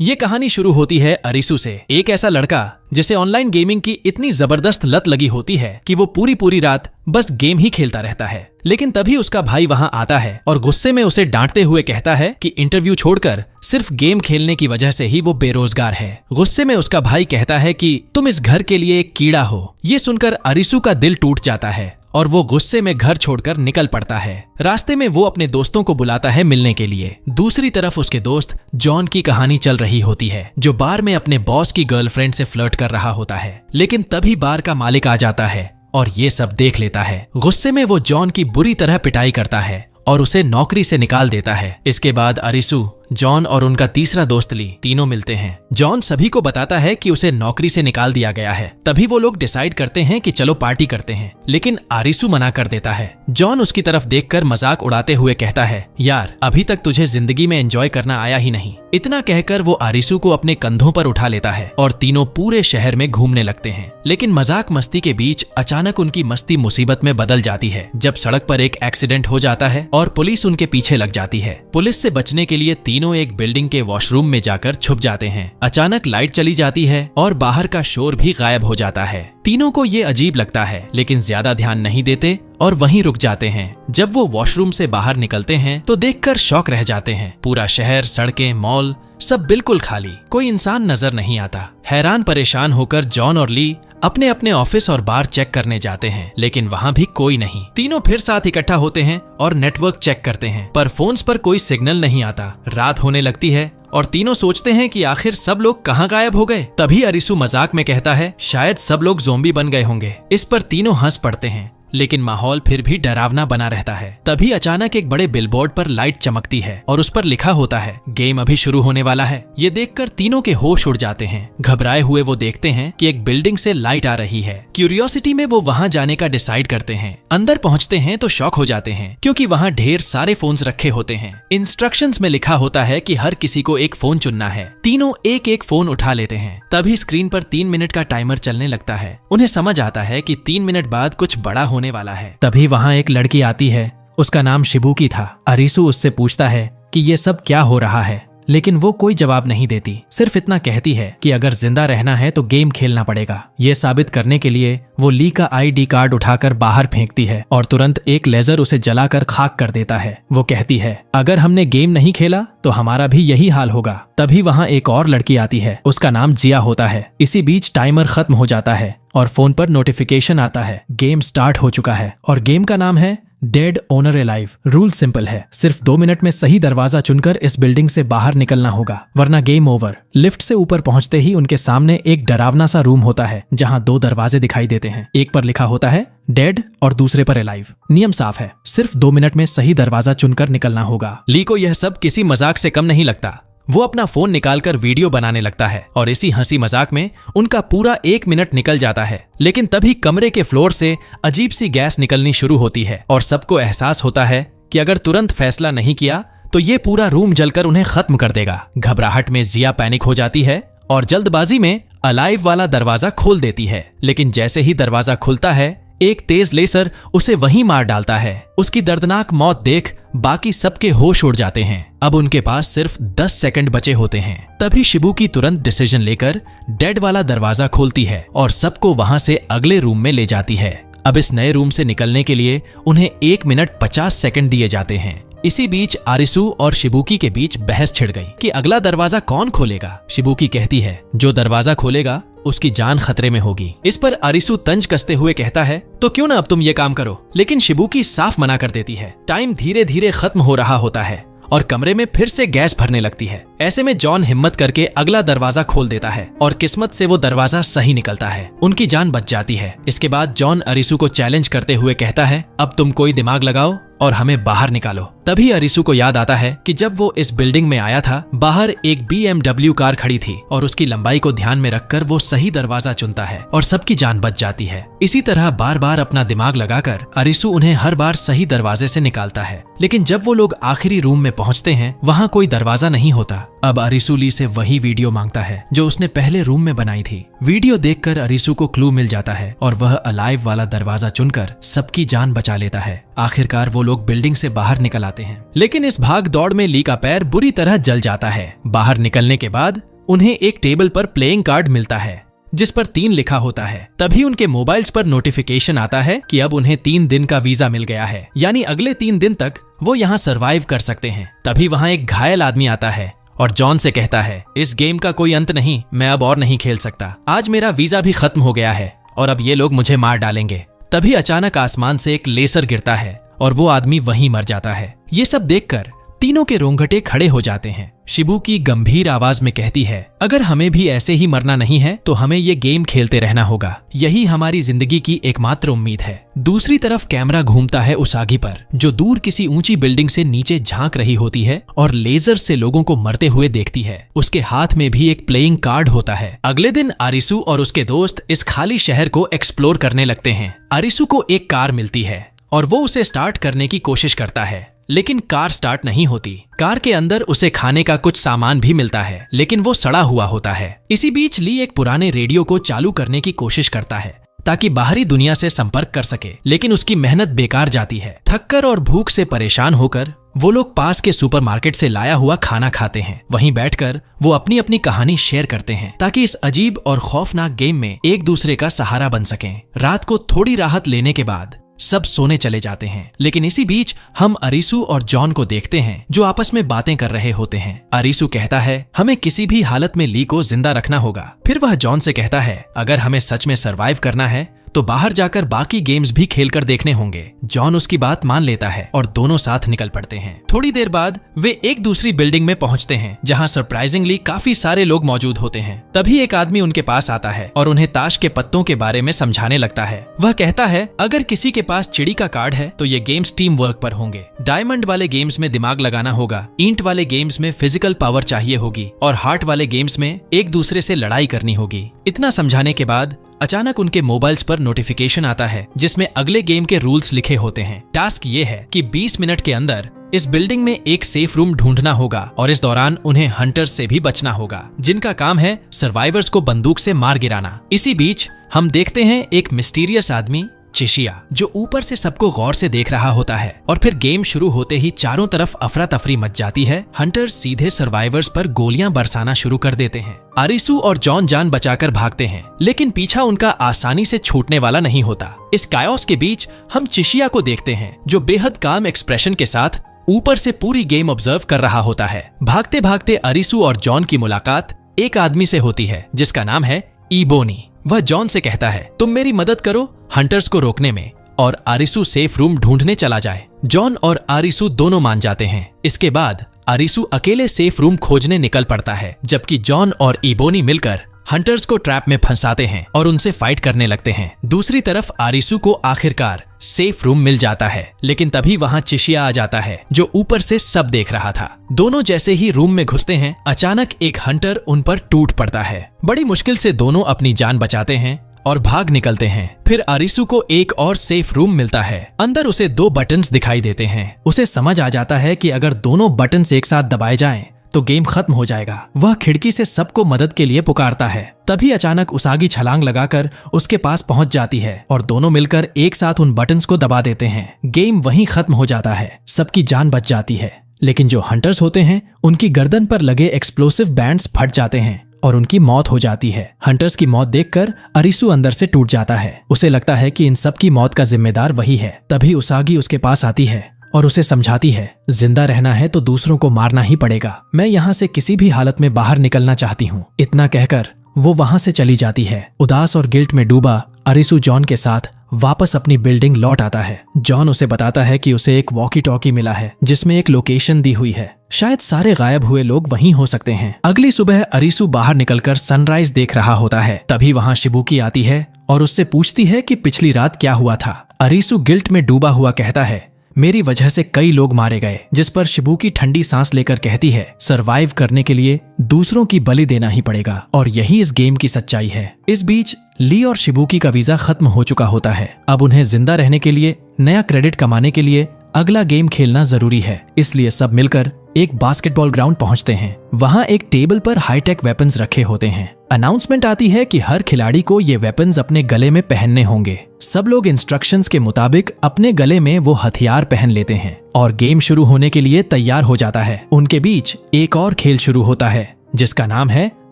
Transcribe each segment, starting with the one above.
ये कहानी शुरू होती है अरिसु से, एक ऐसा लड़का जिसे ऑनलाइन गेमिंग की इतनी जबरदस्त लत लगी होती है कि वो पूरी पूरी रात बस गेम ही खेलता रहता है। लेकिन तभी उसका भाई वहां आता है और गुस्से में उसे डांटते हुए कहता है कि इंटरव्यू छोड़कर सिर्फ गेम खेलने की वजह से ही वो बेरोजगार है। गुस्से में उसका भाई कहता है कि तुम इस घर के लिए एक कीड़ा हो। ये सुनकर अरिसु का दिल टूट जाता है और वो गुस्से में घर छोड़कर निकल पड़ता है। रास्ते में वो अपने दोस्तों को बुलाता है मिलने के लिए। दूसरी तरफ उसके दोस्त जॉन की कहानी चल रही होती है, जो बार में अपने बॉस की गर्लफ्रेंड से फ्लर्ट कर रहा होता है। लेकिन तभी बार का मालिक आ जाता है और ये सब देख लेता है। गुस्से में वो जॉन की बुरी तरह पिटाई करता है और उसे नौकरी से निकाल देता है। इसके बाद अरिसु, जॉन और उनका तीसरा दोस्त ली तीनों मिलते हैं। जॉन सभी को बताता है कि उसे नौकरी से निकाल दिया गया है। तभी वो लोग डिसाइड करते हैं कि चलो पार्टी करते हैं, लेकिन अरिसु मना कर देता है। जॉन उसकी तरफ देखकर मजाक उड़ाते हुए कहता है, यार अभी तक तुझे जिंदगी में एंजॉय करना आया ही नहीं। इतना कहकर वो अरिसु को अपने कंधों पर उठा लेता है और तीनों पूरे शहर में घूमने लगते हैं। लेकिन मजाक मस्ती के बीच अचानक उनकी मस्ती मुसीबत में बदल जाती है, जब सड़क पर एक एक्सीडेंट हो जाता है और पुलिस उनके पीछे लग जाती है। पुलिस से बचने के लिए तीनों एक बिल्डिंग के वॉशरूम में जाकर छुप जाते हैं। अचानक लाइट चली जाती है और बाहर का शोर भी गायब हो जाता है। तीनों को ये अजीब लगता है, लेकिन ज्यादा ध्यान नहीं देते और वहीं रुक जाते हैं। जब वो वॉशरूम से बाहर निकलते हैं तो देखकर शॉक रह जाते हैं। पूरा शहर, सड़कें, मॉल सब बिल्कुल खाली, कोई इंसान नजर नहीं आता। हैरान परेशान होकर जॉन और ली अपने अपने ऑफिस और बार चेक करने जाते हैं, लेकिन वहाँ भी कोई नहीं। तीनों फिर साथ इकट्ठा होते हैं और नेटवर्क चेक करते हैं, पर फोन्स पर कोई सिग्नल नहीं आता। रात होने लगती है और तीनों सोचते हैं कि आखिर सब लोग कहाँ गायब हो गए। तभी अरिसु मजाक में कहता है, शायद सब लोग ज़ोंबी बन गए होंगे। इस पर तीनों हंस पड़ते हैं, लेकिन माहौल फिर भी डरावना बना रहता है। तभी अचानक एक बड़े बिलबोर्ड पर लाइट चमकती है और उस पर लिखा होता है, गेम अभी शुरू होने वाला है। ये देखकर तीनों के होश उड़ जाते हैं। घबराए हुए वो देखते हैं कि एक बिल्डिंग से लाइट आ रही है। क्यूरियोसिटी में वो वहां जाने का डिसाइड करते हैं। अंदर पहुंचते हैं तो शॉक हो जाते हैं, क्योंकि वहां ढेर सारे फोन्स रखे होते हैं। इंस्ट्रक्शंस में लिखा होता है कि हर किसी को एक फोन चुनना है। तीनों एक एक फोन उठा लेते हैं। तभी स्क्रीन पर 3 मिनट का टाइमर चलने लगता है। उन्हें समझ आता है कि 3 मिनट बाद कुछ बड़ा होने वाला है। तभी वहां एक लड़की आती है, उसका नाम शिबुकी था। अरिसु उससे पूछता है कि ये सब क्या हो रहा है, लेकिन वो कोई जवाब नहीं देती। सिर्फ इतना कहती है कि अगर जिंदा रहना है तो गेम खेलना पड़ेगा। ये साबित करने के लिए वो ली का ID कार्ड उठाकर बाहर फेंकती है और तुरंत एक लेजर उसे जलाकर खाक कर देता है। वो कहती है, अगर हमने गेम नहीं खेला तो हमारा भी यही हाल होगा। तभी वहाँ एक और लड़की आती है, उसका नाम जिया होता है। इसी बीच टाइमर खत्म हो जाता है और फोन पर नोटिफिकेशन आता है, गेम स्टार्ट हो चुका है और गेम का नाम है dead owner alive. Rule simple है, सिर्फ 2 मिनट में सही दरवाजा चुनकर इस बिल्डिंग से बाहर निकलना होगा, वरना गेम ओवर। लिफ्ट से ऊपर पहुंचते ही उनके सामने एक डरावना सा रूम होता है, जहां 2 दरवाजे दिखाई देते हैं। एक पर लिखा होता है डेड और दूसरे पर अलाइव। नियम साफ है, सिर्फ 2 मिनट में सही दरवाजा चुनकर निकलना होगा। ली को यह सब किसी मजाक से कम नहीं लगता। वो अपना फोन निकालकर वीडियो बनाने लगता है और इसी हंसी मजाक में उनका पूरा 1 मिनट निकल जाता है। लेकिन तभी कमरे के फ्लोर से अजीब सी गैस निकलनी शुरू होती है और सबको एहसास होता है कि अगर तुरंत फैसला नहीं किया तो ये पूरा रूम जलकर उन्हें खत्म कर देगा। घबराहट में जिया पैनिक हो जाती है और जल्दबाजी में अलाइव वाला दरवाजा खोल देती है। लेकिन जैसे ही दरवाजा खुलता है, एक तेज लेसर उसे वहीं मार डालता है। उसकी दर्दनाक मौत देख बाकी सबके होश उड़ जाते हैं। अब उनके पास सिर्फ 10 सेकंड बचे होते हैं। तभी शिबुकी तुरंत डिसीजन लेकर डेड वाला दरवाजा खोलती है और सबको वहां से अगले रूम में ले जाती है। अब इस नए रूम से निकलने के लिए उन्हें 1 मिनट 50 सेकंड दिए जाते हैं। इसी बीच अरिसु और शिबुकी के बीच बहस छिड़ गई कि अगला दरवाजा कौन खोलेगा। शिबुकी कहती है, जो दरवाजा खोलेगा उसकी जान खतरे में होगी। इस पर अरिसु तंज कसते हुए कहता है, तो क्यों ना अब तुम ये काम करो। लेकिन शिबुकी साफ मना कर देती है। टाइम धीरे धीरे खत्म हो रहा होता है और कमरे में फिर से गैस भरने लगती है। ऐसे में जॉन हिम्मत करके अगला दरवाजा खोल देता है और किस्मत से वो दरवाजा सही निकलता है। उनकी जान बच जाती है। इसके बाद जॉन अरिसु को चैलेंज करते हुए कहता है, अब तुम कोई दिमाग लगाओ और हमें बाहर निकालो। तभी अरिसु को याद आता है कि जब वो इस बिल्डिंग में आया था, बाहर एक BMW कार खड़ी थी और उसकी लंबाई को ध्यान में रखकर वो सही दरवाजा चुनता है और सबकी जान बच जाती है। इसी तरह बार बार अपना दिमाग लगाकर अरिसु उन्हें हर बार सही दरवाजे से निकालता है। लेकिन जब वो लोग आखिरी रूम में पहुंचते हैं, वहां कोई दरवाजा नहीं होता। अब अरिसु ली से वही वीडियो मांगता है जो उसने पहले रूम में बनाई थी। वीडियो देखकर अरिसु को क्लू मिल जाता है और वह अलाइव वाला दरवाजा चुनकर सबकी जान बचा लेता है। आखिरकार वो लोग बिल्डिंग से बाहर निकल आते हैं, लेकिन इस भाग दौड़ में ली का पैर बुरी तरह जल जाता है। बाहर निकलने के बाद उन्हें एक टेबल पर प्लेइंग कार्ड मिलता है जिस पर 3 लिखा होता है। तभी उनके मोबाइल्स पर नोटिफिकेशन आता है कि अब उन्हें 3 दिन का वीजा मिल गया है, यानी अगले 3 दिन तक वो यहाँ सरवाइव कर सकते हैं। तभी वहाँ एक घायल आदमी आता है और जॉन से कहता है, इस गेम का कोई अंत नहीं, मैं अब और नहीं खेल सकता। आज मेरा वीजा भी खत्म हो गया है और अब ये लोग मुझे मार डालेंगे। तभी अचानक आसमान से एक लेसर गिरता है और वो आदमी वहीं मर जाता है। ये सब देखकर तीनों के रोंगटे खड़े हो जाते हैं। शिबुकी गंभीर आवाज में कहती है, अगर हमें भी ऐसे ही मरना नहीं है तो हमें ये गेम खेलते रहना होगा, यही हमारी जिंदगी की एकमात्र उम्मीद है। दूसरी तरफ कैमरा घूमता है उसागी पर, जो दूर किसी ऊंची बिल्डिंग से नीचे झांक रही होती है और लेजर से लोगों को मरते हुए देखती है। उसके हाथ में भी एक प्लेइंग कार्ड होता है। अगले दिन अरिसु और उसके दोस्त इस खाली शहर को एक्सप्लोर करने लगते हैं। अरिसु को एक कार मिलती है और वो उसे स्टार्ट करने की कोशिश करता है, लेकिन कार स्टार्ट नहीं होती। कार के अंदर उसे खाने का कुछ सामान भी मिलता है, लेकिन वो सड़ा हुआ होता है। इसी बीच ली एक पुराने रेडियो को चालू करने की कोशिश करता है ताकि बाहरी दुनिया से संपर्क कर सके, लेकिन उसकी मेहनत बेकार जाती है। थककर और भूख से परेशान होकर वो लोग पास के सुपरमार्केट से लाया हुआ खाना खाते हैं। वहीं बैठकर वो अपनी अपनी कहानी शेयर करते हैं ताकि इस अजीब और खौफनाक गेम में एक दूसरे का सहारा बन सकें। रात को थोड़ी राहत लेने के बाद सब सोने चले जाते हैं, लेकिन इसी बीच हम अरिसु और जॉन को देखते हैं जो आपस में बातें कर रहे होते हैं। अरिसु कहता है, हमें किसी भी हालत में ली को जिंदा रखना होगा। फिर वह जॉन से कहता है, अगर हमें सच में सरवाइव करना है तो बाहर जाकर बाकी गेम्स भी खेलकर देखने होंगे। जॉन उसकी बात मान लेता है और दोनों साथ निकल पड़ते हैं। थोड़ी देर बाद वे एक दूसरी बिल्डिंग में पहुंचते हैं जहां सरप्राइजिंगली काफी सारे लोग मौजूद होते हैं। तभी एक आदमी उनके पास आता है और उन्हें ताश के पत्तों के बारे में समझाने लगता है। वह कहता है, अगर किसी के पास चिड़ी का कार्ड है तो ये गेम्स टीम वर्क पर होंगे। डायमंड वाले गेम्स में दिमाग लगाना होगा, ईंट वाले गेम्स में फिजिकल पावर चाहिए होगी और हार्ट वाले गेम्स में एक दूसरे से लड़ाई करनी होगी। इतना समझाने के बाद अचानक उनके मोबाइल्स पर नोटिफिकेशन आता है जिसमें अगले गेम के रूल्स लिखे होते हैं। टास्क ये है कि 20 मिनट के अंदर इस बिल्डिंग में एक सेफ रूम ढूंढना होगा और इस दौरान उन्हें हंटर्स से भी बचना होगा जिनका काम है सर्वाइवर्स को बंदूक से मार गिराना। इसी बीच हम देखते हैं एक मिस्टीरियस आदमी चिशिया जो ऊपर से सबको गौर से देख रहा होता है और फिर गेम शुरू होते ही चारों तरफ अफरा तफरी मच जाती है। हंटर्स सीधे सर्वाइवर्स पर गोलियां बरसाना शुरू कर देते हैं। अरिसु और जॉन जान बचाकर भागते हैं, लेकिन पीछा उनका आसानी से छूटने वाला नहीं होता। इस कायोस के बीच हम चिशिया को देखते हैं जो बेहद काम एक्सप्रेशन के साथ ऊपर से पूरी गेम ऑब्जर्व कर रहा होता है। भागते भागते अरिसु और जॉन की मुलाकात एक आदमी से होती है जिसका नाम है इबोनी। वह जॉन से कहता है, तुम मेरी मदद करो हंटर्स को रोकने में और अरिसु सेफ रूम ढूंढने चला जाए। जॉन और अरिसु दोनों मान जाते हैं। इसके बाद अरिसु अकेले सेफ रूम खोजने निकल पड़ता है, जबकि जॉन और इबोनी मिलकर हंटर्स को ट्रैप में फंसाते हैं और उनसे फाइट करने लगते हैं। दूसरी तरफ अरिसु को आखिरकार सेफ रूम मिल जाता है, लेकिन तभी वहां चिशिया आ जाता है जो ऊपर से सब देख रहा था। दोनों जैसे ही रूम में घुसते हैं, अचानक एक हंटर उन पर टूट पड़ता है। बड़ी मुश्किल से दोनों अपनी जान बचाते हैं और भाग निकलते हैं। फिर अरिसु को एक और सेफ रूम मिलता है। अंदर उसे 2 बटन्स दिखाई देते हैं। उसे समझ आ जाता है कि अगर दोनों बटन्स एक साथ दबाए जाएं तो गेम खत्म हो जाएगा। वह खिड़की से सबको मदद के लिए पुकारता है। तभी अचानक उसागी छलांग लगाकर उसके पास पहुंच जाती है और दोनों मिलकर एक साथ उन बटन्स को दबा देते हैं। गेम वहीं खत्म हो जाता है। सबकी जान बच जाती है, लेकिन जो हंटर्स होते हैं उनकी गर्दन पर लगे एक्सप्लोसिव बैंड्स फट जाते हैं और उनकी मौत हो जाती है। हंटर्स की मौत देखकर अरिसु अंदर से टूट जाता है। उसे लगता है कि इन सब की मौत का जिम्मेदार वही है। तभी उसागी उसके पास आती है और उसे समझाती है, जिंदा रहना है तो दूसरों को मारना ही पड़ेगा। मैं यहाँ से किसी भी हालत में बाहर निकलना चाहती हूँ। इतना कहकर वो वहाँ से चली जाती है। उदास और गिल्ट में डूबा अरिसु जॉन के साथ वापस अपनी बिल्डिंग लौट आता है। जॉन उसे बताता है कि उसे एक वॉकी टॉकी मिला है जिसमें एक लोकेशन दी हुई है। शायद सारे गायब हुए लोग वहीं हो सकते हैं। अगली सुबह अरिसु बाहर निकलकर सनराइज देख रहा होता है। तभी वहाँ शिबुकी आती है और उससे पूछती है कि पिछली रात क्या हुआ था। अरिसु गिल्ट में डूबा हुआ कहता है, मेरी वजह से कई लोग मारे गए। जिस पर शिबुकी ठंडी सांस लेकर कहती है, सरवाइव करने के लिए दूसरों की बलि देना ही पड़ेगा और यही इस गेम की सच्चाई है। इस बीच ली और शिबुकी का वीजा खत्म हो चुका होता है। अब उन्हें जिंदा रहने के लिए, नया क्रेडिट कमाने के लिए अगला गेम खेलना जरूरी है। इसलिए सब मिलकर एक बास्केटबॉल ग्राउंड पहुंचते हैं। वहां एक टेबल पर हाईटेक वेपन्स रखे होते हैं। अनाउंसमेंट आती है कि हर खिलाड़ी को ये वेपन्स अपने गले में पहनने होंगे। सब लोग इंस्ट्रक्शंस के मुताबिक अपने गले में वो हथियार पहन लेते हैं और गेम शुरू होने के लिए तैयार हो जाता है। उनके बीच एक और खेल शुरू होता है जिसका नाम है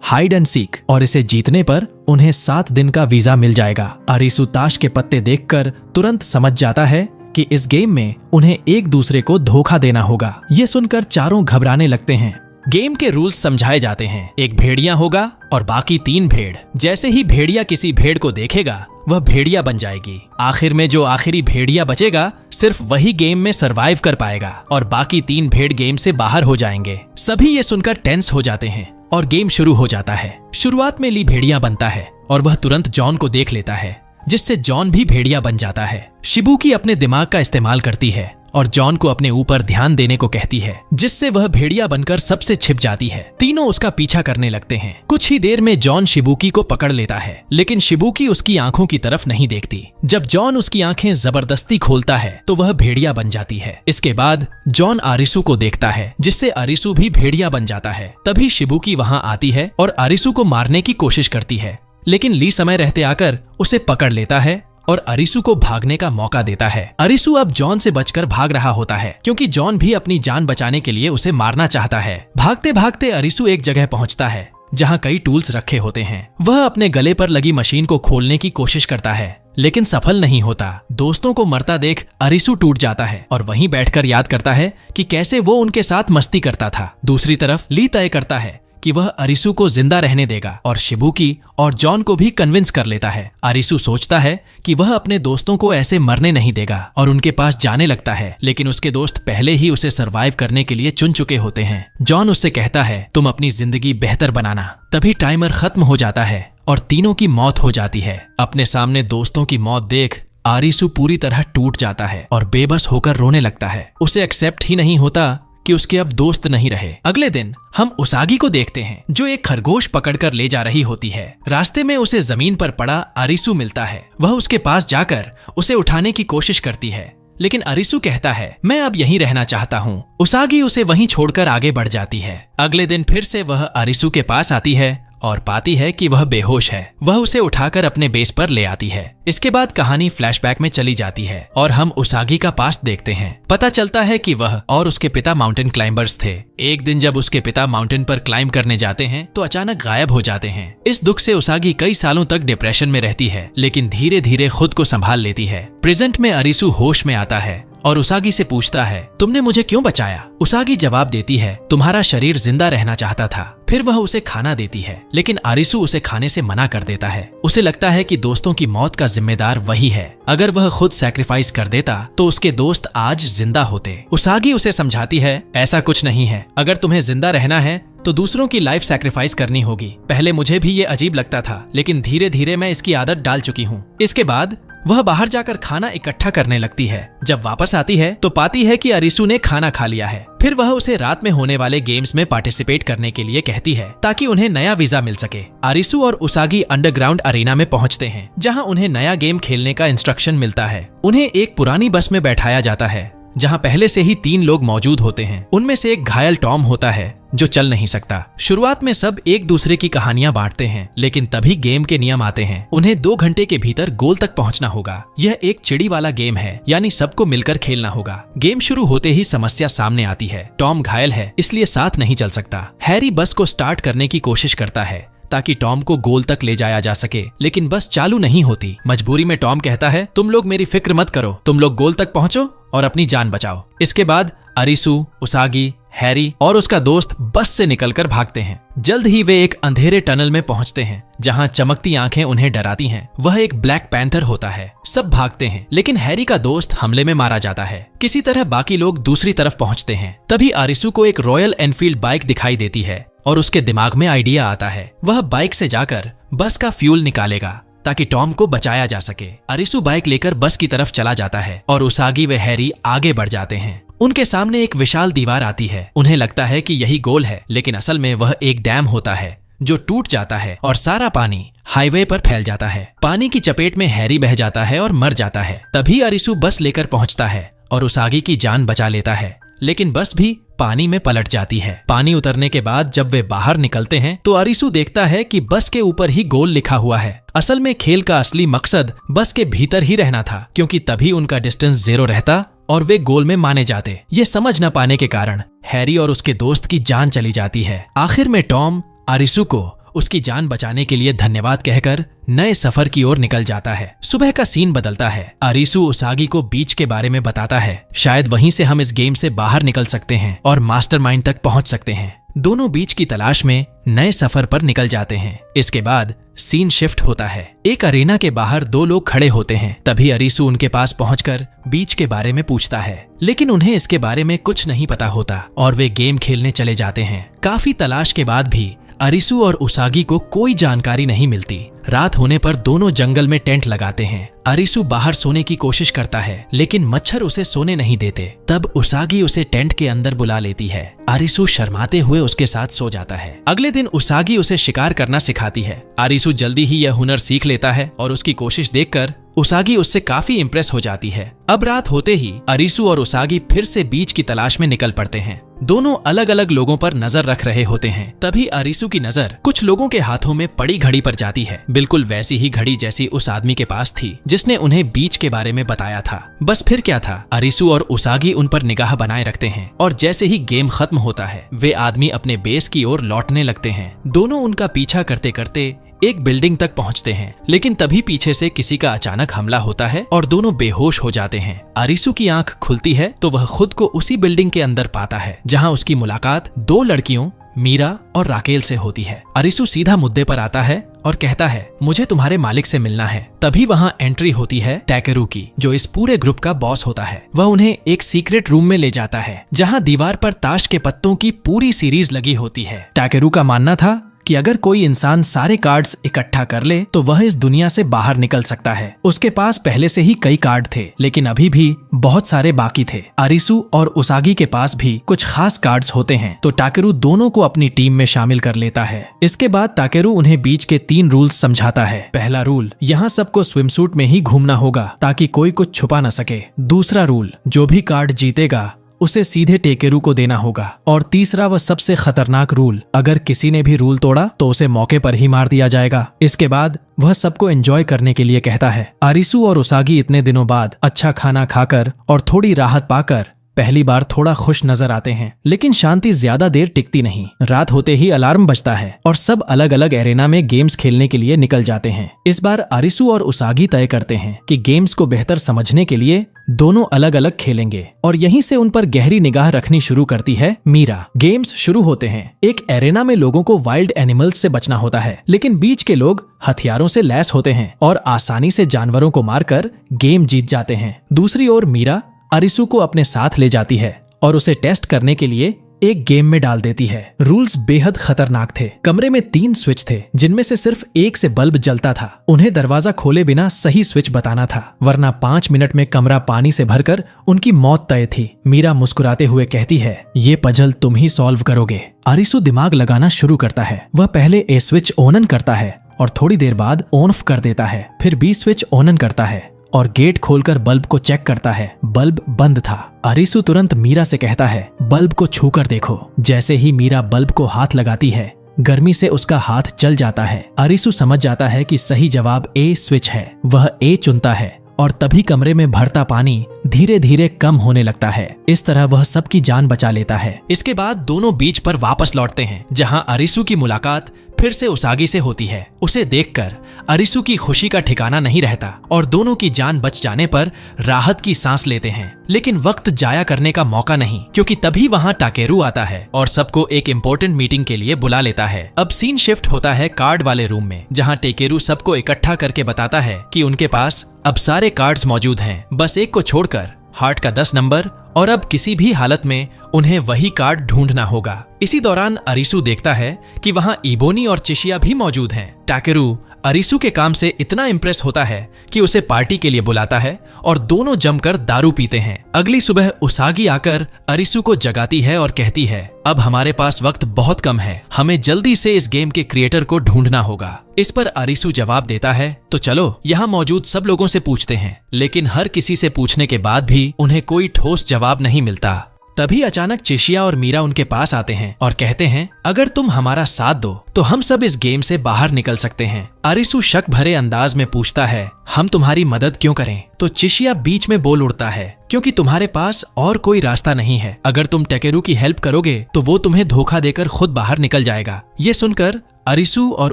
हाइड एंड सीक, और इसे जीतने पर उन्हें 7 दिन का वीजा मिल जाएगा। अरीसू ताश के पत्ते देखकर तुरंत समझ जाता है कि इस गेम में उन्हें एक दूसरे को धोखा देना होगा। ये सुनकर चारों घबराने लगते हैं। गेम के रूल्स समझाए जाते हैं। एक भेड़िया होगा और बाकी 3 भेड़। जैसे ही भेड़िया किसी भेड़ को देखेगा वह भेड़िया बन जाएगी। आखिर में जो आखिरी भेड़िया बचेगा सिर्फ वही गेम में सरवाइव कर पाएगा और बाकी 3 भेड़ गेम से बाहर हो जाएंगे। सभी ये सुनकर टेंस हो जाते हैं और गेम शुरू हो जाता है। शुरुआत में ली भेड़िया बनता है और वह तुरंत जॉन को देख लेता है, जिससे जॉन भी भेड़िया बन जाता है। शिबुकी अपने दिमाग का इस्तेमाल करती है और जॉन को अपने ऊपर ध्यान देने को कहती है, जिससे वह भेड़िया बनकर सबसे छिप जाती है। तीनों उसका पीछा करने लगते हैं। कुछ ही देर में जॉन शिबुकी को पकड़ लेता है, लेकिन शिबुकी उसकी आंखों की तरफ नहीं देखती। जब जॉन उसकी आंखें जबरदस्ती खोलता है तो वह भेड़िया बन जाती है। इसके बाद जॉन अरीसू को देखता है, जिससे अरीसू भी भेड़िया बन जाता है। तभी शिबुकी वहां आती है और अरीसू को मारने की कोशिश करती है, लेकिन ली समय रहते आकर उसे पकड़ लेता है और अरीसू को भागने का मौका देता है। अरीसू अब जॉन से बचकर भाग रहा होता है, क्योंकि जॉन भी अपनी जान बचाने के लिए उसे मारना चाहता है। भागते भागते अरीसू एक जगह पहुंचता है जहां कई टूल्स रखे होते हैं। वह अपने गले पर लगी मशीन को खोलने की कोशिश करता है, लेकिन सफल नहीं होता। दोस्तों को मरता देख अरीसू टूट जाता है और वहीं बैठकर याद करता है कि कैसे वो उनके साथ मस्ती करता था। दूसरी तरफ ली तय करता है कि वह अरीसू को जिंदा रहने देगा और शिबुकी और जॉन को भी कन्विंस कर लेता है। अरीसू सोचता है कि वह अपने दोस्तों को ऐसे मरने नहीं देगा और उनके पास जाने लगता है, लेकिन उसके दोस्त पहले ही उसे सरवाइव करने के लिए चुन चुके होते हैं। जॉन उससे कहता है, तुम अपनी जिंदगी बेहतर बनाना। तभी टाइमर खत्म हो जाता है और तीनों की मौत हो जाती है। अपने सामने दोस्तों की मौत देख अरीसू पूरी तरह टूट जाता है और बेबस होकर रोने लगता है। उसे एक्सेप्ट ही नहीं होता कि उसके अब दोस्त नहीं रहे। अगले दिन हम उसागी को देखते हैं, जो एक खरगोश पकड़कर ले जा रही होती है। रास्ते में उसे जमीन पर पड़ा अरीसू मिलता है। वह उसके पास जाकर उसे उठाने की कोशिश करती है, लेकिन अरीसू कहता है, मैं अब यहीं रहना चाहता हूँ। उसागी उसे वहीं छोड़कर आगे बढ़ जाती है। अगले दिन फिर से वह अरीसू के पास आती है और पाती है कि वह बेहोश है। वह उसे उठाकर अपने बेस पर ले आती है। इसके बाद कहानी फ्लैशबैक में चली जाती है और हम उसागी का पास्ट देखते हैं। पता चलता है कि वह और उसके पिता माउंटेन क्लाइंबर्स थे। एक दिन जब उसके पिता माउंटेन पर क्लाइंब करने जाते हैं तो अचानक गायब हो जाते हैं। इस दुख से उसागी कई सालों तक डिप्रेशन में रहती है, लेकिन धीरे धीरे खुद को संभाल लेती है। प्रेजेंट में अरीसू होश में आता है और उसागी से पूछता है, तुमने मुझे क्यों बचाया? उसागी जवाब देती है, तुम्हारा शरीर जिंदा रहना चाहता था। फिर वह उसे खाना देती है, लेकिन अरीसू उसे खाने से मना कर देता है। उसे लगता है कि दोस्तों की मौत का जिम्मेदार वही है। अगर वह खुद सैक्रिफाइस कर देता तो उसके दोस्त आज जिंदा होते। उसागी उसे समझाती है, ऐसा कुछ नहीं है। अगर तुम्हें जिंदा रहना है तो दूसरों की लाइफ सैक्रिफाइस करनी होगी। पहले मुझे भी ये अजीब लगता था, लेकिन धीरे धीरे मैं इसकी आदत डाल चुकी हूँ। इसके बाद वह बाहर जाकर खाना इकट्ठा करने लगती है। जब वापस आती है तो पाती है कि अरीसू ने खाना खा लिया है। फिर वह उसे रात में होने वाले गेम्स में पार्टिसिपेट करने के लिए कहती है, ताकि उन्हें नया वीजा मिल सके। अरीसू और उसागी अंडरग्राउंड अरीना में पहुंचते हैं, जहां उन्हें नया गेम खेलने का इंस्ट्रक्शन मिलता है। उन्हें एक पुरानी बस में बैठाया जाता है, जहां पहले से ही 3 लोग मौजूद होते हैं। उनमें से एक घायल टॉम होता है, जो चल नहीं सकता। शुरुआत में सब एक दूसरे की कहानियां बांटते हैं, लेकिन तभी गेम के नियम आते हैं। उन्हें 2 घंटे के भीतर गोल तक पहुंचना होगा। यह एक चिड़ी वाला गेम है, यानी सबको मिलकर खेलना होगा। गेम शुरू होते ही समस्या सामने आती है। टॉम घायल है, इसलिए साथ नहीं चल सकता। हैरी बस को स्टार्ट करने की कोशिश करता है ताकि टॉम को गोल तक ले जाया जा सके, लेकिन बस चालू नहीं होती। मजबूरी में टॉम कहता है, तुम लोग मेरी फिक्र मत करो, तुम लोग गोल तक पहुंचो और अपनी जान बचाओ। इसके बाद अरीसू, उसागी, हैरी और उसका दोस्त बस से निकलकर भागते हैं। जल्द ही वे एक अंधेरे टनल में पहुंचते हैं, जहां चमकती आंखें उन्हें डराती हैं। वह एक ब्लैक पैंथर होता है। सब भागते हैं, लेकिन हैरी का दोस्त हमले में मारा जाता है। किसी तरह बाकी लोग दूसरी तरफ पहुंचते हैं। तभी अरीसू को एक रॉयल एनफील्ड बाइक दिखाई देती है और उसके दिमाग में आइडिया आता है। वह बाइक से जाकर बस का फ्यूल निकालेगा ताकि टॉम को बचाया जा सके। अरीसू बाइक लेकर बस की तरफ चला जाता है और उसागी व हैरी आगे बढ़ जाते हैं। उनके सामने एक विशाल दीवार आती है। उन्हें लगता है कि यही गोल है, लेकिन असल में वह एक डैम होता है जो टूट जाता है और सारा पानी हाईवे पर फैल जाता है। पानी की चपेट में हैरी बह जाता है और मर जाता है। तभी अरीसू बस लेकर पहुंचता है और उसागी की जान बचा लेता है, लेकिन बस भी पानी में पलट जाती है। पानी उतरने के बाद जब वे बाहर निकलते हैं तो अरिसु देखता है कि बस के ऊपर ही गोल लिखा हुआ है। असल में खेल का असली मकसद बस के भीतर ही रहना था, क्योंकि तभी उनका डिस्टेंस 0 रहता और वे गोल में माने जाते। ये समझ न पाने के कारण हैरी और उसके दोस्त की जान चली जाती है। आखिर में टॉम अरिसु को उसकी जान बचाने के लिए धन्यवाद कहकर नए सफर की ओर निकल जाता है। सुबह का सीन बदलता है। अरिसु उसागी को बीच के बारे में बताता है। शायद वहीं से हम इस गेम से बाहर निकल सकते हैं और मास्टरमाइंड तक पहुंच सकते हैं। दोनों बीच की तलाश में नए सफर पर निकल जाते हैं। इसके बाद सीन शिफ्ट होता है। एक अरेना के बाहर 2 लोग खड़े होते हैं। तभी अरिसु उनके पास पहुंचकर बीच के बारे में पूछता है, लेकिन उन्हें इसके बारे में कुछ नहीं पता होता और वे गेम खेलने चले जाते हैं। काफी तलाश के बाद भी अरिसु और उसागी को कोई जानकारी नहीं मिलती। रात होने पर दोनों जंगल में टेंट लगाते हैं। अरिसु बाहर सोने की कोशिश करता है, लेकिन मच्छर उसे सोने नहीं देते। तब उसागी उसे टेंट के अंदर बुला लेती है। अरिसु शर्माते हुए उसके साथ सो जाता है। अगले दिन उसागी उसे शिकार करना सिखाती है। अरिसु जल्दी ही यह हुनर सीख लेता है और उसकी कोशिश देखकर उसागी उससे काफी इम्प्रेस हो जाती है। अब रात होते ही अरिसु और उसागी फिर से बीच की तलाश में निकल पड़ते हैं। दोनों अलग अलग लोगों पर नजर रख रहे होते हैं। तभी अरिसु की नजर कुछ लोगों के हाथों में पड़ी घड़ी पर जाती है। बिल्कुल वैसी ही घड़ी जैसी उस आदमी के पास थी जिसने उन्हें बीच के बारे में बताया था। बस फिर क्या था, अरिसु और उसागी उन पर निगाह बनाए रखते हैं और जैसे ही गेम खत्म होता है वे आदमी अपने बेस की ओर लौटने लगते हैं। दोनों उनका पीछा करते करते एक बिल्डिंग तक पहुंचते हैं, लेकिन तभी पीछे से किसी का अचानक हमला होता है और दोनों बेहोश हो जाते हैं। अरिसु की आंख खुलती है तो वह खुद को उसी बिल्डिंग के अंदर पाता है जहां उसकी मुलाकात 2 लड़कियों मीरा और राकेल से होती है। अरिसु सीधा मुद्दे पर आता है और कहता है, मुझे तुम्हारे मालिक से मिलना है। तभी वहां एंट्री होती है टैकेरू की, जो इस पूरे ग्रुप का बॉस होता है। वह उन्हें एक सीक्रेट रूम में ले जाता है जहां दीवार पर ताश के पत्तों की पूरी सीरीज लगी होती है। टैकेरू का मानना था कि अगर कोई इंसान सारे कार्ड्स इकट्ठा कर ले तो वह इस दुनिया से बाहर निकल सकता है। उसके पास पहले से ही कई कार्ड थे, लेकिन अभी भी बहुत सारे बाकी थे। अरिसु और उसागी के पास भी कुछ खास कार्ड्स होते हैं, तो टाकेरू दोनों को अपनी टीम में शामिल कर लेता है। इसके बाद टाकेरू उन्हें बीच के 3 रूल्स समझाता है। पहला रूल, यहाँ सबको स्विमसूट में ही घूमना होगा ताकि कोई कुछ छुपा न सके। दूसरा रूल, जो भी कार्ड जीतेगा उसे सीधे टेकेरू को देना होगा। और तीसरा व सबसे खतरनाक रूल, अगर किसी ने भी रूल तोड़ा तो उसे मौके पर ही मार दिया जाएगा। इसके बाद वह सबको एंजॉय करने के लिए कहता है। अरिसु और उसागी इतने दिनों बाद अच्छा खाना खाकर और थोड़ी राहत पाकर पहली बार थोड़ा खुश नजर आते हैं, लेकिन शांति ज्यादा देर टिकती नहीं। रात होते ही अलार्म बजता है और सब अलग अलग एरेना में गेम्स खेलने के लिए निकल जाते हैं। इस बार अरिसु और उसागी तय करते हैं कि गेम्स को बेहतर समझने के लिए दोनों अलग अलग खेलेंगे, और यहीं से उन पर गहरी निगाह रखनी शुरू करती है मीरा। गेम्स शुरू होते हैं। एक एरेना में लोगों को वाइल्ड एनिमल्स से बचना होता है, लेकिन बीच के लोग हथियारों से लैस होते हैं और आसानी से जानवरों को मारकर गेम जीत जाते हैं। दूसरी ओर मीरा अरिसु को अपने साथ ले जाती है और उसे टेस्ट करने के लिए एक गेम में डाल देती है। रूल्स बेहद खतरनाक थे। कमरे में 3 स्विच थे, जिनमें से सिर्फ एक से बल्ब जलता था। उन्हें दरवाजा खोले बिना सही स्विच बताना था, वरना 5 मिनट में कमरा पानी से भरकर उनकी मौत तय थी। मीरा मुस्कुराते हुए कहती है, ये पजल तुम ही सॉल्व करोगे। अरिसु दिमाग लगाना शुरू करता है। वह पहले ए स्विच ऑन करता है और थोड़ी देर बाद ऑन ऑफ कर देता है। फिर बी स्विच ऑन करता है और गेट खोलकर बल्ब को चेक करता है। बल्ब बंद था। अरिसु तुरंत मीरा से कहता है, बल्ब को छूकर देखो। जैसे ही मीरा बल्ब को हाथ लगाती है, गर्मी से उसका हाथ जल जाता है। अरिसु समझ जाता है कि सही जवाब ए स्विच है। वह ए चुनता है और तभी कमरे में भरता पानी धीरे धीरे कम होने लगता है। इस तरह वह सबकी जान बचा लेता है। इसके बाद दोनों बीच पर वापस लौटते हैं, जहां अरिसु की मुलाकात फिर से उसागी से होती है। उसे देखकर अरिसु की खुशी का ठिकाना नहीं रहता और दोनों की जान बच जाने पर राहत की सांस लेते हैं। लेकिन वक्त जाया करने का मौका नहीं, क्योंकि तभी वहां टाकेरू आता है और सबको एक इम्पोर्टेंट मीटिंग के लिए बुला लेता है। अब सीन शिफ्ट होता है कार्ड वाले रूम में, जहां टेकेरू सबको इकट्ठा करके बताता है कि उनके पास अब सारे कार्ड्स मौजूद हैं, बस एक को छोड़कर, हार्ट का 10 नंबर और अब किसी भी हालत में उन्हें वही कार्ड ढूंढना होगा। इसी दौरान अरिसु देखता है कि वहां इबोनी और चिशिया भी मौजूद हैं। टाकेरू अरिसु के काम से इतना इम्प्रेस होता है कि उसे पार्टी के लिए बुलाता है और दोनों जमकर दारू पीते हैं। अगली सुबह उसागी आकर अरिसु को जगाती है और कहती है, अब हमारे पास वक्त बहुत कम है, हमें जल्दी से इस गेम के क्रिएटर को ढूंढना होगा। इस पर अरिसु जवाब देता है, तो चलो यहाँ मौजूद सब लोगों से पूछते हैं। लेकिन हर किसी से पूछने के बाद भी उन्हें कोई ठोस जवाब नहीं मिलता। तभी अचानक चिशिया और मीरा उनके पास आते हैं और कहते हैं, अगर तुम हमारा साथ दो तो हम सब इस गेम से बाहर निकल सकते हैं। अरिसु शक भरे अंदाज में पूछता है, हम तुम्हारी मदद क्यों करें? तो चिशिया बीच में बोल उठता है, क्योंकि तुम्हारे पास और कोई रास्ता नहीं है। अगर तुम टाकेरू की हेल्प करोगे तो वो तुम्हें धोखा देकर खुद बाहर निकल जाएगा। ये सुनकर अरिसु और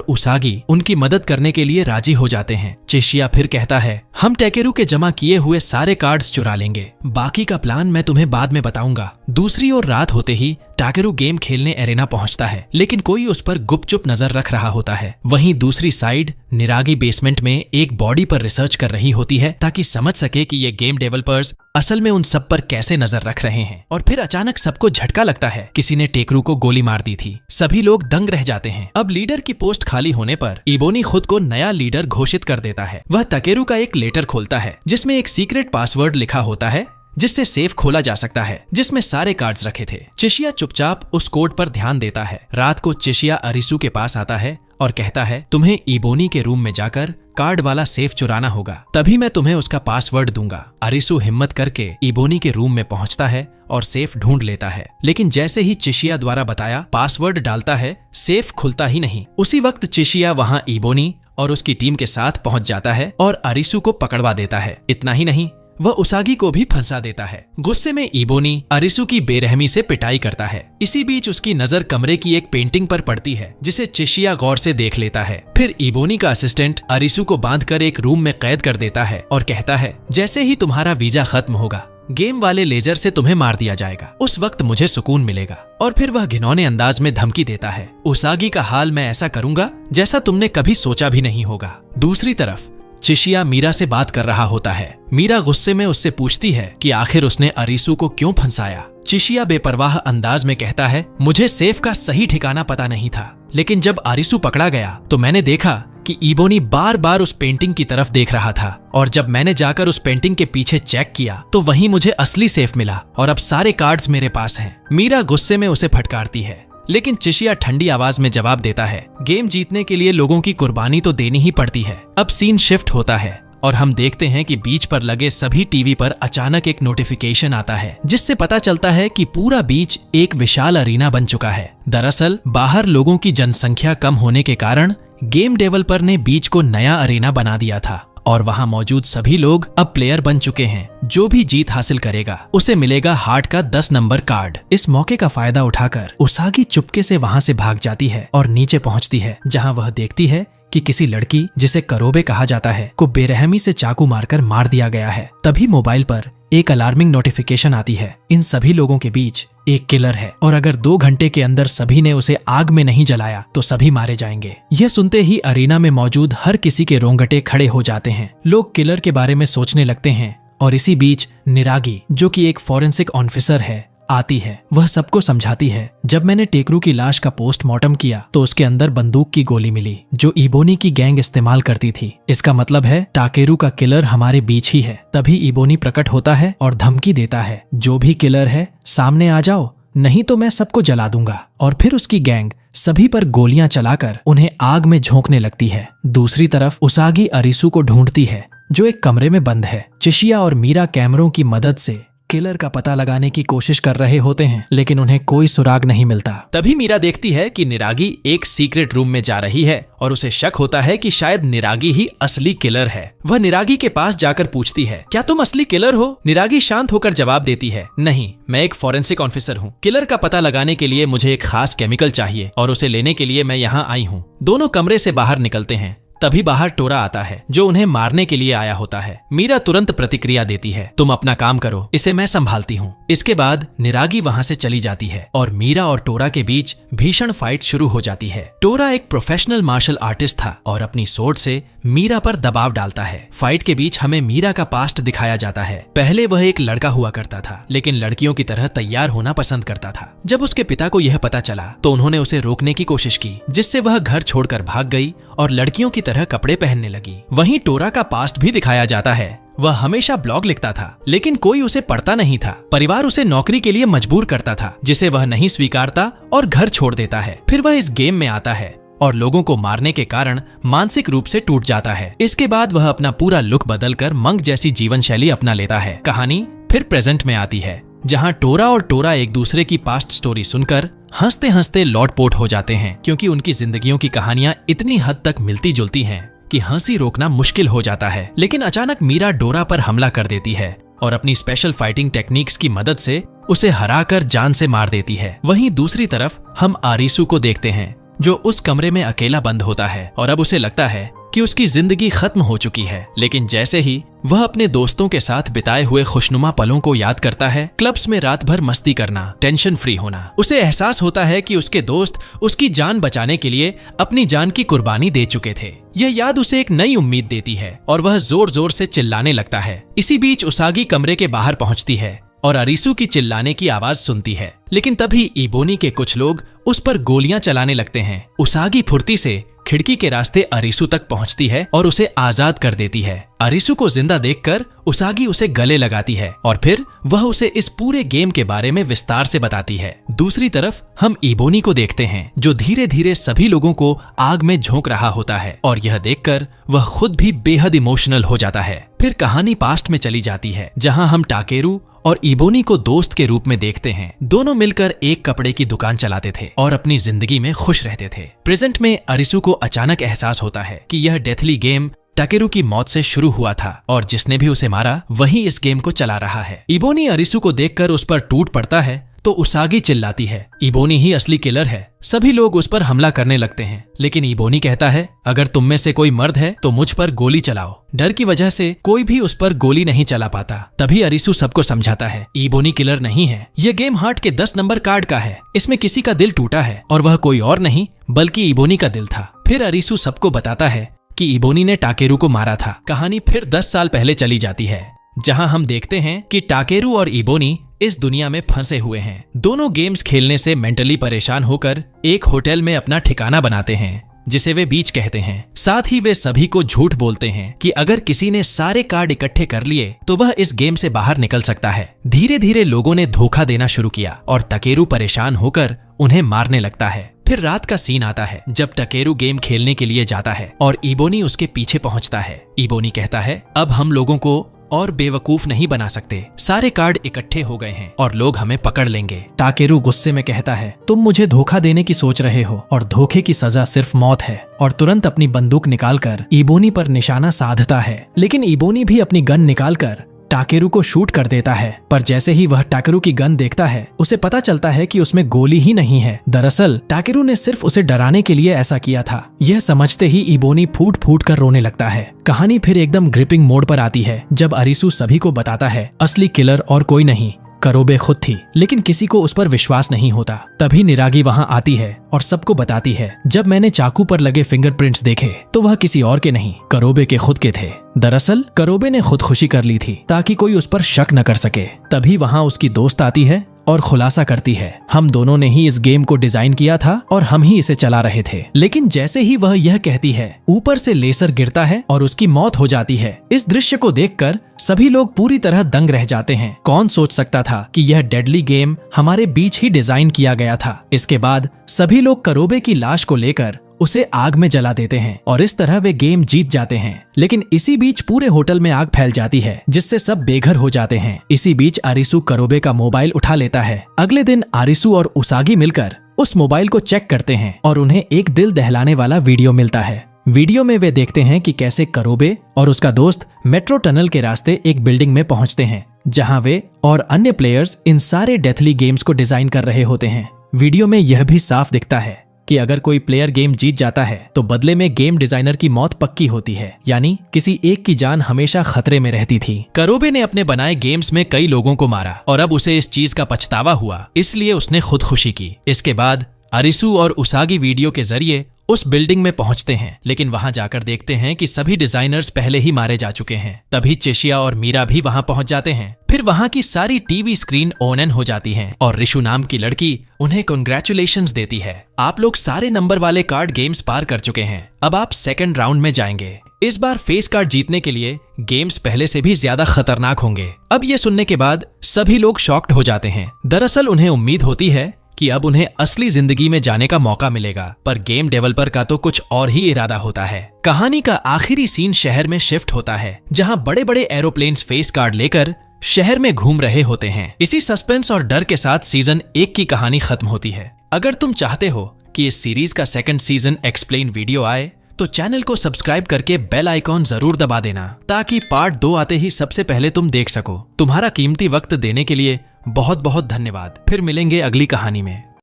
उसागी उनकी मदद करने के लिए राजी हो जाते हैं। चिशिया फिर कहता है, हम टाकेरू के जमा किए हुए सारे कार्ड्स चुरा लेंगे, बाकी का प्लान मैं तुम्हें बाद में बताऊंगा। दूसरी ओर रात होते ही टाकेरू गेम खेलने एरेना पहुंचता है, लेकिन कोई उस पर गुपचुप नजर रख रहा होता है। वहीं दूसरी साइड निरागी बेसमेंट में एक बॉडी पर रिसर्च कर रही होती है ताकि समझ सके कि ये गेम डेवलपर्स असल में उन सब पर कैसे नजर रख रहे हैं। और फिर अचानक सबको झटका लगता है, किसी ने टेकरू को गोली मार दी थी। सभी लोग दंग रह जाते हैं। अब लीडर की पोस्ट खाली होने पर इबोनी खुद को नया लीडर घोषित कर देता है। वह टाकेरू का एक लेटर खोलता है जिसमें एक सीक्रेट पासवर्ड लिखा होता है जिससे सेफ खोला जा सकता है, जिसमें सारे कार्ड्स रखे थे। चिशिया चुपचाप उस कोड पर ध्यान देता है। रात को चिशिया अरिसु के पास आता है और कहता है, तुम्हें इबोनी के रूम में जाकर कार्ड वाला सेफ चुराना होगा, तभी मैं तुम्हें उसका पासवर्ड दूंगा। अरिसु हिम्मत करके इबोनी के रूम में पहुंचता है और सेफ ढूंढ लेता है, लेकिन जैसे ही चिशिया द्वारा बताया पासवर्ड डालता है, सेफ खुलता ही नहीं। उसी वक्त चिशिया वहां इबोनी और उसकी टीम के साथ पहुंच जाता है और अरिसु को पकड़वा देता है। इतना ही नहीं, वह उसागी को भी फंसा देता है। गुस्से में इबोनी अरिसु की बेरहमी से पिटाई करता है। इसी बीच उसकी नजर कमरे की एक पेंटिंग पर पड़ती है जिसे चिशिया गौर से देख लेता है। फिर इबोनी का असिस्टेंट अरिसु को बांधकर एक रूम में कैद कर देता है और कहता है, जैसे ही तुम्हारा वीजा खत्म होगा गेम वाले लेजर से तुम्हें मार दिया जाएगा, उस वक्त मुझे सुकून मिलेगा। और फिर वह घिनौने अंदाज में धमकी देता है, उसागी का हाल मैं ऐसा करूंगा जैसा तुमने कभी सोचा भी नहीं होगा। दूसरी तरफ चिशिया मीरा से बात कर रहा होता है। मीरा गुस्से में उससे पूछती है कि आखिर उसने अरिसु को क्यों फंसाया। चिशिया बेपरवाह अंदाज में कहता है, मुझे सेफ का सही ठिकाना पता नहीं था, लेकिन जब अरिसु पकड़ा गया तो मैंने देखा कि इबोनी बार बार उस पेंटिंग की तरफ देख रहा था, और जब मैंने जाकर उस पेंटिंग के पीछे चेक किया तो वहीं मुझे असली सेफ मिला और अब सारे कार्ड्स मेरे पास हैं। मीरा गुस्से में उसे फटकारती है, लेकिन चिशिया ठंडी आवाज में जवाब देता है, गेम जीतने के लिए लोगों की कुर्बानी तो देनी ही पड़ती है। अब सीन शिफ्ट होता है और हम देखते हैं कि बीच पर लगे सभी टीवी पर अचानक एक नोटिफिकेशन आता है जिससे पता चलता है कि पूरा बीच एक विशाल अरीना बन चुका है। दरअसल बाहर लोगों की जनसंख्या कम होने के कारण गेम डेवलपर ने बीच को नया अरीना बना दिया था और वहां मौजूद सभी लोग अब प्लेयर बन चुके हैं। जो भी जीत हासिल करेगा उसे मिलेगा हार्ट का 10 नंबर कार्ड। इस मौके का फायदा उठाकर उसागी चुपके से वहां से भाग जाती है और नीचे पहुंचती है, जहां वह देखती है कि किसी लड़की जिसे करोबे कहा जाता है को बेरहमी से चाकू मारकर मार दिया गया है। तभी मोबाइल पर एक अलार्मिंग नोटिफिकेशन आती है, इन सभी लोगों के बीच एक किलर है और अगर 2 घंटे के अंदर सभी ने उसे आग में नहीं जलाया तो सभी मारे जाएंगे। यह सुनते ही अरीना में मौजूद हर किसी के रोंगटे खड़े हो जाते हैं। लोग किलर के बारे में सोचने लगते हैं और इसी बीच निरागी, जो कि एक फॉरेंसिक ऑफिसर है, आती है। वह सबको समझाती है, जब मैंने टेकरू की लाश का पोस्टमार्टम किया तो उसके अंदर बंदूक की गोली मिली जो इबोनी की गैंग इस्तेमाल करती थी। इसका मतलब है टाकेरू का किलर हमारे बीच ही है। तभी इबोनी प्रकट होता है और धमकी देता है, जो भी किलर है सामने आ जाओ, नहीं तो मैं सबको जला दूंगा। और फिर उसकी गैंग सभी पर गोलियां चलाकर उन्हें आग में झोंकने लगती है। दूसरी तरफ उसागी अरिसु को ढूंढती है जो एक कमरे में बंद है। चिशिया और मीरा कैमरों की मदद से किलर का पता लगाने की कोशिश कर रहे होते हैं, लेकिन उन्हें कोई सुराग नहीं मिलता। तभी मीरा देखती है कि निरागी एक सीक्रेट रूम में जा रही है और उसे शक होता है कि शायद निरागी ही असली किलर है। वह निरागी के पास जाकर पूछती है, क्या तुम असली किलर हो? निरागी शांत होकर जवाब देती है, नहीं, मैं एक फॉरेंसिक ऑफिसर हूँ। किलर का पता लगाने के लिए मुझे एक खास केमिकल चाहिए और उसे लेने के लिए मैं यहाँ आई हूँ। दोनों कमरे से बाहर निकलते हैं। तभी बाहर टोरा आता है जो उन्हें मारने के लिए आया होता है। मीरा तुरंत प्रतिक्रिया देती है, तुम अपना काम करो, इसे मैं संभालती हूँ। इसके बाद निरागी वहाँ से चली जाती है और मीरा और टोरा के बीच भीषण फाइट शुरू हो जाती है। टोरा एक प्रोफेशनल मार्शल आर्टिस्ट था और अपनी सोर्ड से मीरा पर दबाव डालता है। फाइट के बीच हमें मीरा का पास्ट दिखाया जाता है। पहले वह एक लड़का हुआ करता था, लेकिन लड़कियों की तरह तैयार होना पसंद करता था। जब उसके पिता को यह पता चला तो उन्होंने उसे रोकने की कोशिश की, जिससे वह घर छोड़कर भाग गई और लड़कियों की तरह कपड़े पहनने लगी। वहीं टोरा का पास्ट भी दिखाया जाता है। वह हमेशा ब्लॉग लिखता था, लेकिन कोई उसे पढ़ता नहीं था। परिवार उसे नौकरी के लिए मजबूर करता था, जिसे वह नहीं स्वीकारता और घर छोड़ देता है। फिर वह इस गेम में आता है और लोगों को मारने के कारण मानसिक रूप से टूट जाता है। इसके बाद वह अपना पूरा लुक बदलकर मंक जैसी जीवन शैली अपना लेता है। कहानी फिर प्रेजेंट में आती है, जहां टोरा और टोरा एक दूसरे की पास्ट स्टोरी सुनकर हंसते हंसते लौटपोट हो जाते हैं, क्योंकि उनकी जिंदगियों की कहानियां इतनी हद तक मिलती जुलती हैं कि हंसी रोकना मुश्किल हो जाता है। लेकिन अचानक मीरा डोरा पर हमला कर देती है और अपनी स्पेशल फाइटिंग टेक्निक्स की मदद से उसे हराकर जान से मार देती है। वहीं दूसरी तरफ हम आरिसू को देखते हैं, जो उस कमरे में अकेला बंद होता है और अब उसे लगता है कि उसकी जिंदगी खत्म हो चुकी है। लेकिन जैसे ही वह अपने दोस्तों के साथ बिताए हुए खुशनुमा पलों को याद करता है, क्लब्स में रात भर मस्ती करना, टेंशन फ्री होना, उसे एहसास होता है कि उसके दोस्त उसकी जान बचाने के लिए अपनी जान की कुर्बानी दे चुके थे। यह याद उसे एक नई उम्मीद देती है और वह जोर जोर से चिल्लाने लगता है। इसी बीच उसागी कमरे के बाहर पहुंचती है और अरिसू की चिल्लाने की आवाज सुनती है, लेकिन तभी इबोनी के कुछ लोग उस पर गोलियां चलाने लगते हैं। उसागी फुर्ती से खिड़की के रास्ते अरिसू तक पहुंचती है और उसे आजाद कर देती है। अरिसू को जिंदा देखकर उसागी उसे गले लगाती है और फिर वह उसे इस पूरे गेम के बारे में विस्तार से बताती है। दूसरी तरफ हम इबोनी को देखते हैं, जो धीरे धीरे सभी लोगों को आग में झोंक रहा होता है और यह देखकर वह खुद भी बेहद इमोशनल हो जाता है। फिर कहानी पास्ट में चली जाती है, जहाँ हम टाकेरू और इबोनी को दोस्त के रूप में देखते हैं। दोनों मिलकर एक कपड़े की दुकान चलाते थे और अपनी जिंदगी में खुश रहते थे। प्रेजेंट में अरिसू को अचानक एहसास होता है कि यह डेथली गेम टाकेरू की मौत से शुरू हुआ था और जिसने भी उसे मारा वही इस गेम को चला रहा है। इबोनी अरिसू को देखकर उस पर टूट पड़ता है तो उसागी चिल्लाती है, इबोनी ही असली किलर है। सभी लोग उस पर हमला करने लगते हैं, लेकिन इबोनी कहता है, अगर तुम में से कोई मर्द है तो मुझ पर गोली चलाओ। डर की वजह से कोई भी उस पर गोली नहीं चला पाता। तभी अरिसू सबको समझाता है, इबोनी किलर नहीं है, यह गेम हार्ट के 10 नंबर कार्ड का है। इसमें किसी का दिल टूटा है और वह कोई और नहीं बल्कि इबोनी का दिल था। फिर अरिसू सबको बताता है कि इबोनी ने टाकेरू को मारा था। कहानी फिर 10 साल पहले चली जाती है, जहां हम देखते हैं कि टाकेरू और इबोनी इस दुनिया में फंसे हुए हैं। दोनों गेम्स खेलने से मेंटली परेशान होकर एक होटल में अपना ठिकाना बनाते हैं, जिसे वे बीच कहते हैं। साथ ही वे सभी को झूठ बोलते हैं कि अगर किसी ने सारे कार्ड इकट्ठे कर लिए तो वह इस गेम से बाहर निकल सकता है। धीरे धीरे लोगों ने धोखा देना शुरू किया और टाकेरू परेशान होकर उन्हें मारने लगता है। फिर रात का सीन आता है जब टाकेरू गेम खेलने के लिए जाता है और इबोनी उसके पीछे पहुंचता है। इबोनी कहता है, अब हम लोगों को और बेवकूफ नहीं बना सकते, सारे कार्ड इकट्ठे हो गए हैं और लोग हमें पकड़ लेंगे। टाकेरू गुस्से में कहता है, तुम मुझे धोखा देने की सोच रहे हो और धोखे की सजा सिर्फ मौत है, और तुरंत अपनी बंदूक निकालकर इबोनी पर निशाना साधता है। लेकिन इबोनी भी अपनी गन निकालकर टाकेरू को शूट कर देता है, पर जैसे ही वह टाकेरू की गन देखता है उसे पता चलता है कि उसमें गोली ही नहीं है। दरअसल टाकेरू ने सिर्फ उसे डराने के लिए ऐसा किया था। यह समझते ही इबोनी फूट फूट कर रोने लगता है। कहानी फिर एकदम ग्रिपिंग मोड पर आती है, जब अरिसू सभी को बताता है असली किलर और कोई नहीं, करोबे खुद थी। लेकिन किसी को उस पर विश्वास नहीं होता। तभी निरागी वहां आती है और सबको बताती है, जब मैंने चाकू पर लगे फिंगरप्रिंट्स देखे तो वह किसी और के नहीं, करोबे के खुद के थे। दरअसल करोबे ने खुदकुशी कर ली थी ताकि कोई उस पर शक न कर सके। तभी वहां उसकी दोस्त आती है और खुलासा करती है, हम दोनों ने ही इस गेम को डिजाइन किया था और हम ही इसे चला रहे थे। लेकिन जैसे ही वह यह कहती है, ऊपर से लेसर गिरता है और उसकी मौत हो जाती है। इस दृश्य को देखकर सभी लोग पूरी तरह दंग रह जाते हैं। कौन सोच सकता था कि यह डेडली गेम हमारे बीच ही डिजाइन किया गया था। इसके बाद सभी लोग करोबे की लाश को लेकर उसे आग में जला देते हैं और इस तरह वे गेम जीत जाते हैं। लेकिन इसी बीच पूरे होटल में आग फैल जाती है, जिससे सब बेघर हो जाते हैं। इसी बीच आरिसू करोबे का मोबाइल उठा लेता है। अगले दिन आरिसू और उसागी मिलकर उस मोबाइल को चेक करते हैं और उन्हें एक दिल दहलाने वाला वीडियो मिलता है। वीडियो में वे देखते हैं कि कैसे करोबे और उसका दोस्त मेट्रो टनल के रास्ते एक बिल्डिंग में पहुंचते हैं, जहां वे और अन्य प्लेयर्स इन सारे डेथली गेम्स को डिजाइन कर रहे होते हैं। वीडियो में यह भी साफ दिखता है कि अगर कोई प्लेयर गेम जीत जाता है तो बदले में गेम डिजाइनर की मौत पक्की होती है, यानी किसी एक की जान हमेशा खतरे में रहती थी। करोबे ने अपने बनाए गेम्स में कई लोगों को मारा और अब उसे इस चीज का पछतावा हुआ, इसलिए उसने खुदकुशी की। इसके बाद अरिसु और उसागी वीडियो के जरिए उस बिल्डिंग में पहुंचते हैं, लेकिन वहां जाकर देखते हैं कि सभी डिजाइनर्स पहले ही मारे जा चुके हैं। तभी चिशिया और मीरा भी वहां पहुंच जाते हैं। फिर वहां की सारी टीवी स्क्रीन ऑन हो जाती हैं और रिशु नाम की लड़की उन्हें कांग्रेचुलेशंस देती है। आप लोग सारे नंबर वाले कार्ड गेम्स पार कर चुके हैं, अब आप सेकंड राउंड में जाएंगे। इस बार फेस कार्ड जीतने के लिए गेम्स पहले से भी ज्यादा खतरनाक होंगे। अब ये सुनने के बाद सभी लोग शॉक्ड हो जाते हैं। दरअसल उन्हें उम्मीद होती है कि अब उन्हें असली जिंदगी में जाने का मौका मिलेगा, पर गेम डेवलपर का तो कुछ और ही इरादा होता है। कहानी का आखिरी सीन शहर में शिफ्ट होता है, जहां बड़े बड़े एरोप्लेन्स फेस कार्ड लेकर शहर में घूम रहे होते हैं। इसी सस्पेंस और डर के साथ सीजन 1 की कहानी खत्म होती है। अगर तुम चाहते हो कि इस सीरीज का सेकंड सीजन एक्सप्लेन वीडियो आए तो चैनल को सब्सक्राइब करके बेल आइकॉन जरूर दबा देना, ताकि पार्ट 2 आते ही सबसे पहले तुम देख सको। तुम्हारा कीमती वक्त देने के लिए बहुत बहुत धन्यवाद। फिर मिलेंगे अगली कहानी में।